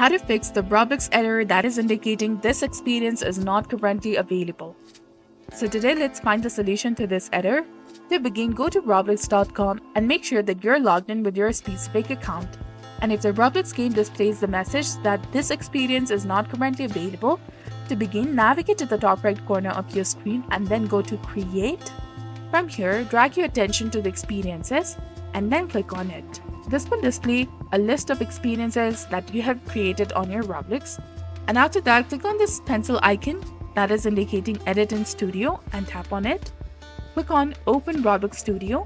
How to fix the Roblox error that is indicating this experience is not currently available. So today let's find the solution to this error. To begin, go to roblox.com and make sure that you're logged in with your specific account. And if the Roblox game displays the message that this experience is not currently available, to begin, navigate to the top right corner of your screen and then go to Create. From here, drag your attention to the experiences and then click on it. This will display a list of experiences that you have created on your Roblox. And after that, click on this pencil icon that is indicating Edit in Studio and tap on it. Click on Open Roblox Studio.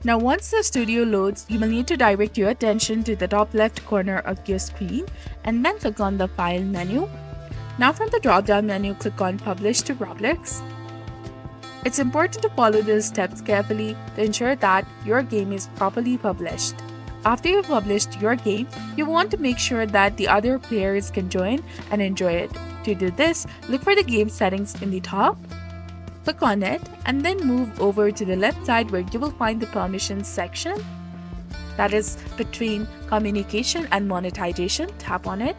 Now once the studio loads, you will need to direct your attention to the top left corner of your screen and then click on the File menu. Now from the drop-down menu, click on Publish to Roblox. It's important to follow these steps carefully to ensure that your game is properly published. After you've published your game, you want to make sure that the other players can join and enjoy it. To do this, look for the game settings in the top, click on it, and then move over to the left side where you will find the permissions section. That is between communication and monetization. Tap on it.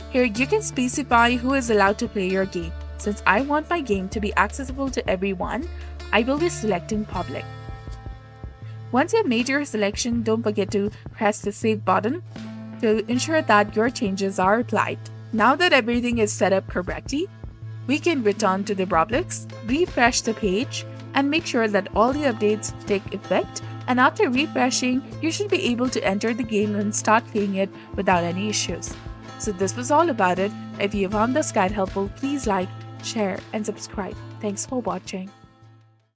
Here you can specify who is allowed to play your game. Since I want my game to be accessible to everyone, I will be selecting public. Once you have made your selection, don't forget to press the save button to ensure that your changes are applied. Now that everything is set up correctly, we can return to the Roblox, refresh the page, and make sure that all the updates take effect. And after refreshing, you should be able to enter the game and start playing it without any issues. So this was all about it. If you found this guide helpful, please like, share, and subscribe. Thanks for watching.